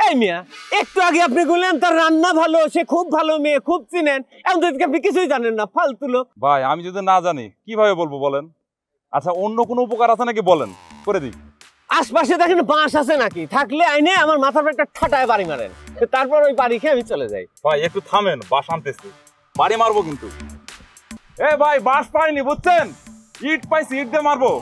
এই মিয়া, একটু আগে আপনি বললেন তার রান্না ভালো, সে খুব ভালো মেয়ে, খুব চিনেন, এখন থেকে আপনি কিছুই জানেন না, ফালতু লোক। ভাই আমি যদি না জানি কিভাবে বলবো বলেন? আচ্ছা অন্য কোনো উপকার আছে নাকি বলেন, করে দিই। আশপাশে দেখেন বাঁশ আছে নাকি? থাকলে আইনে আমার মাথার একটা ঠাটায় বাড়ি মারেন, তারপর ওই বাড়ি খেয়ে আমি চলে যাই। ভাই একটু থামেন, বাঁশ আনতেছি, বাড়ি মারবো কিন্তু। এ ভাই বাঁশ পাইনি বুঝছেন, ইট পাইছি, ইট দিয়ে মারবো।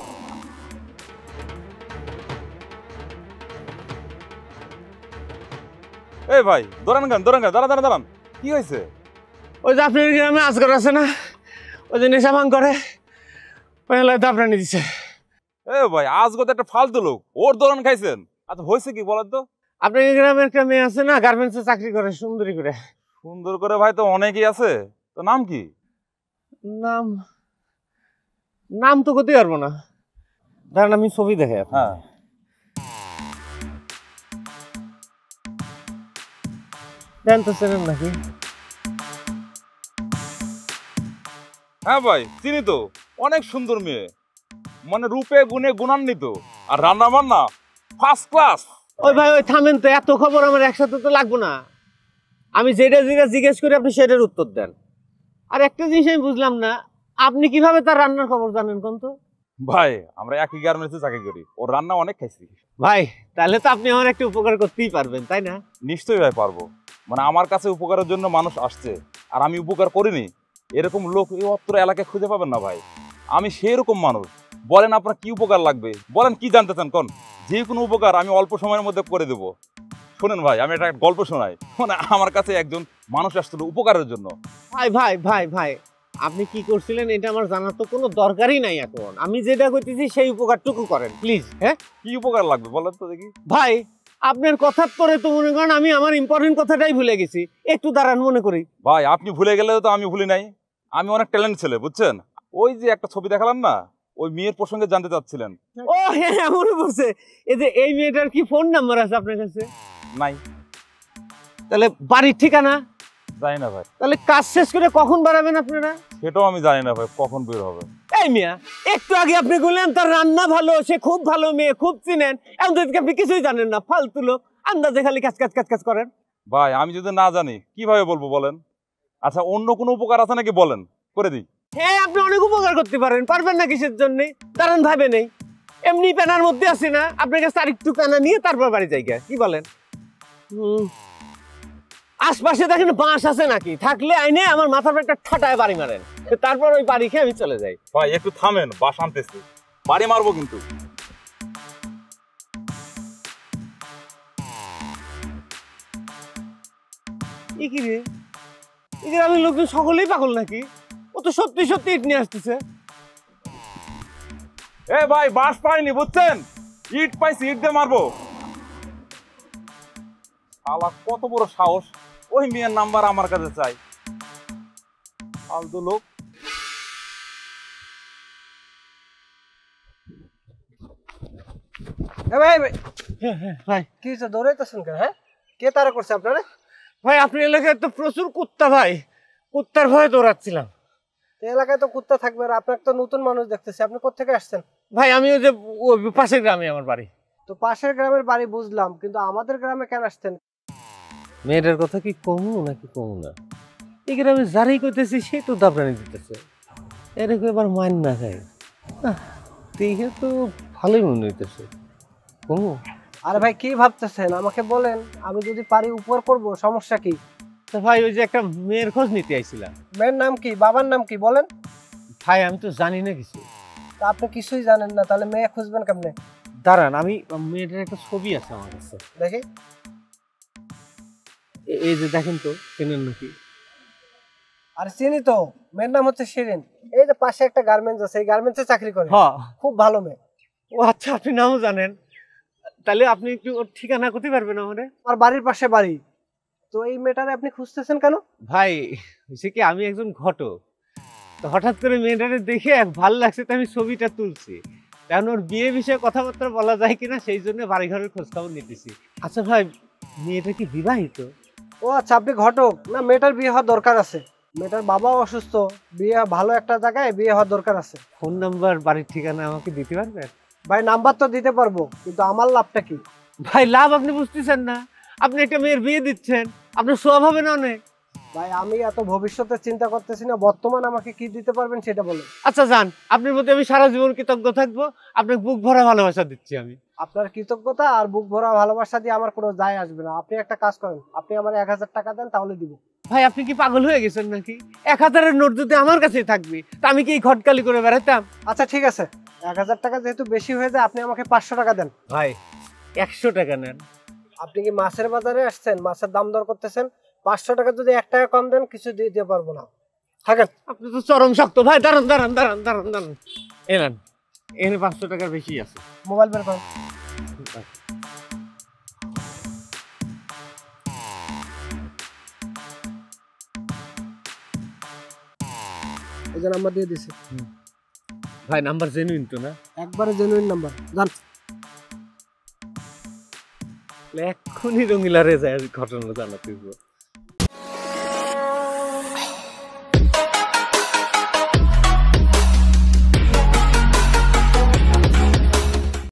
এই ভাই দৌড়ান গান, দাঁড়ান, কি হয়েছে? ওই যে আপনার গ্রামে আজগর আছে না, ওই যে নেশা ভাঙ করে, ওই হলো দাবরানি দিছে। এ ভাই আজগত একটা ফালতু লোক, ওর দৌড়ান খাইছেন? আচ্ছা হয়েছে কি বলেন তো? আপনার গ্রামে একটা মেয়ে আছে না, গার্মেন্টসে চাকরি করে, সুন্দরী করে। সুন্দর করে ভাই তো অনেকেই আছে, তো নাম কি? নাম নাম তো করতে পারবো না, দাঁড়ান আমি ছবি দেখে। হ্যাঁ দেন তো, চেনেন নাকি? হ্যাঁ ভাই চিনি তো, অনেক সুন্দর মেয়ে, মানে রূপে গুণে গুণান্বিত, আর রান্না বান্না ফার্স্ট ক্লাস। ওই ভাই ওই থামেন তো, এত খবর আমার একসাথে তো লাগবো না। আমি যেটা জিজ্ঞেস করি আপনি সেটার উত্তর দেন। আর একটা জিনিস আমি বুঝলাম না, আপনি কিভাবে তার রান্নার খবর জানেন কোন তো? ভাই আমরা একই গার্মেন্টসে চাকরি করি, ওর রান্না অনেক খাইছি। ভাই তাহলে তো আপনি আমার একটা উপকার করতেই পারবেন, তাই না? নিশ্চয়ই ভাই পারবো, মানে আমার কাছে উপকারের জন্য মানুষ আসছে আর আমি উপকার করিনি, এরকম লোক এই অত্র এলাকায় খুঁজে পাবেন না ভাই। আমি সেই রকম মানুষ। বলেন আপনার কি উপকার লাগবে, বলেন কি জানতে চান কোন? যে কোনো উপকার আমি অল্প সময়ের মধ্যে করে দেবো। শোনেন ভাই আমি একটা গল্প শোনাই, মানে আমার কাছে একজন মানুষ আসছিল উপকারের জন্য। ভাই ভাই ভাই ভাই আপনি কি করছিলেন এটা আমার জানার তো কোনো দরকারই নাই এখন। আমি যেটা করতেছি সেই উপকারটুকু করেন প্লিজ। হ্যাঁ কি উপকার লাগবে বলেন তো দেখি। ভাই আপনার কথার পরে তো মনে করেন আমি আমার ইম্পর্টেন্ট কথাটাই ভুলে গেছি, একটু দাঁড়ান মনে করি। ভাই আপনি ভুলে গেলে তো আমি ভুলি নাই, আমি অনেক ট্যালেন্ট ছেলে বুঝছেন। ওই যে একটা ছবি দেখালাম না, ওই মেয়ের প্রসঙ্গে জানতে চাচ্ছিলেন। ও হ্যাঁ মনে পড়ছে, এই যে এই মেয়েটার কি ফোন নাম্বার আছে আপনার কাছে? নাই। তাহলে বাড়ির ঠিকানা? জানি না ভাই। তাহলে কাজ শেষ করে কখন বাড়াবেন আপনারা? সেটাও আমি জানি না ভাই, কখন বের হবে। এই মিয়া, একটু আগে আপনি বললেন তার রান্না ভালো, সে খুব ভালো মেয়ে, খুব চিনেন, এখন থেকে আপনি কিছুই জানেন না, ফালতু লোক, আন্দাজে খালি কাজ করেন। ভাই আমি যদি না জানি কিভাবে বলবো বলেন? আচ্ছা অন্য কোনো উপকার আছে নাকি বলেন, করে দিই। হ্যাঁ আপনি অনেক উপকার করতে পারবেন না কিসের জন্য? দাঁড়ান ভাবে নেই, এমনি প্যানার মধ্যে আছি না, আপনার কাছে আরেকটু প্যানা নিয়ে তারপর বাড়ি যাই, কি বলেন? আশপাশে দেখেন বাঁশ আছে নাকি? থাকলে আইনে আমার মাথার একটা ঠাটায় বাড়ি মারেন, তারপর ওই বাড়ি খেয়ে আমি চলে যাই। ভাই একটু থামেন, বাস আনতেছি, বাড়ি মারবো কিন্তু। আমি লোকজন সকলেই পাগল নাকি? ও তো সত্যি সত্যি ইট নিয়ে আসতেছে। এ ভাই বাস পাইনি বুঝছেন, ইট পাইছি, ইট দিয়ে মারবো। শালা কত বড় সাহস, ওই মেয়ের নাম্বার আমার কাছে চাই, ফালতু লোক। ভাই কি হচ্ছে, দৌড়াইতেছেন কেন? হ্যাঁ কে তারা করছে আপনারা? ভাই আপনার এলাকায় তো প্রচুর কুত্তা, ভাই কুত্তার ভয়ে দৌড়াচ্ছিলাম। এলাকায় তো কুত্তা থাকবে, আর আপনাকে তো নতুন মানুষ দেখতেছি। আপনি কোথেকে আসছেন? ভাই আমি ওই যে পাশের গ্রামে আমার বাড়ি। তো পাশের গ্রামের বাড়ি বুঝলাম, কিন্তু আমাদের গ্রামে কেন আসছেন? মেয়েটার কথা কি কমু নাকি কমু না? এই গ্রামে যারাই করতেছি সে তো দাবরানি দিতেছে, এরকম এবার মান না খায়, দেখে তো ভালোই মনে হইতেছে। কমু? আরে ভাই কি ভাবতেছেন, আমাকে বলেন, আমি যদি পারি উপর করব, সমস্যা কি? তো ভাই ওই যে একটা মেয়ের খোঁজ নিতে আইছিলাম। মেয়ের নাম কি, বাবার নাম কি বলেন? ভাই আমি তো জানি না কিছু। তা আপনি কিছুই জানেন না, তাহলে মেয়ে খুঁজবেন কেমনে? দাঁড়ান, আমি মেয়েটার একটা ছবি আছে আমার কাছে, দেখি। এই যে দেখেন তো, চেনেন নাকি? আর চিনি তো, মেয়ের নাম হচ্ছে শিরিন। এই যে পাশে একটা গার্মেন্টস আছে, এই গার্মেন্টসে চাকরি করে, হ্যাঁ খুব ভালো মেয়ে। ও আচ্ছা, আপনি নামও জানেন? তাহলে আপনি একটু ওর ঠিকানা করতে পারবেন আমাদের? আমার বাড়ির পাশে বাড়ি। তো এই মেয়েটারে আপনি খুঁজতেছেন কেন? ভাই হয়েছে কি, আমি একজন ঘটক, তো হঠাৎ করে মেয়েটারে দেখে ভাল লাগছে, তো আমি ছবিটা তুলছি। কারণ ওর বিয়ে বিষয়ে কথাবার্তা বলা যায় কিনা সেই জন্য বাড়িঘরের খোঁজ খবর নিতেছি। আচ্ছা ভাই, মেয়েটা কি বিবাহিত? ও আচ্ছা, আপনি ঘটক না? মেয়েটার বিয়ে হওয়ার দরকার আছে, মেয়েটার বাবাও অসুস্থ, বিয়ে ভালো একটা জায়গায় বিয়ে হওয়ার দরকার আছে। ফোন নাম্বার, বাড়ির ঠিকানা আমাকে দিতে পারবেন? ভাই নাম্বার তো দিতে পারবো, কিন্তু আমার লাভটা কি? ভাই লাভ আপনি বুঝতেছেন না, আপনি একটা মেয়ের বিয়ে দিচ্ছেন, আপনার সোয়াব হবে না অনেক? ভাই আমি এত ভবিষ্যতের চিন্তা করতেছি না, বর্তমান আমাকে কি দিতে পারবেন সেটা বলেন। আচ্ছা যান, আপনার প্রতি আমি সারা জীবন কৃতজ্ঞ থাকবো, আপনাকে বুক ভরা ভালোবাসা দিচ্ছি আমি। আপনার কৃতজ্ঞতা আর বুক ভরা ভালোবাসা দিয়ে আমার কোনো যায় আসবে না। আপনি একটা কাজ করেন, আপনি আমার 1000 টাকা দেন, তাহলে দিব। ভাই আপনি কি পাগল হয়ে গেছেন নাকি? 1000-এর নোট যদি আমার কাছেই থাকবে তা আমি কি এই ঘটকালি করে বেড়াতাম? আচ্ছা ঠিক আছে, 1000 টাকা যেহেতু বেশি হয়ে যায়, আপনি আমাকে 500 টাকা দেন। ভাই 100 টাকা নেন। আপনি কি মাছের বাজারে আসছেন, মাছের দাম দর করতেছেন? 500 টাকা যদি 1 টাকা কম দেন, কিছু দিতে পারবো না। থাকেন। আপনি তো চরম শক্ত ভাই। দাঁড়ান দাঁড়ান দাঁড়ান দাঁড়ান দাঁড়ান, এনান, এখানে 500 টাকার বেশি আছে। মোবাইল বের করেন। এই যে নাম্বার দিয়ে দিছি। ভাই নাম্বার জেনুইন তো না? একবারে জেনুইন নাম্বার। জান। এক্ষুনি রঙিলারে যায় ঘটনা জানাতে।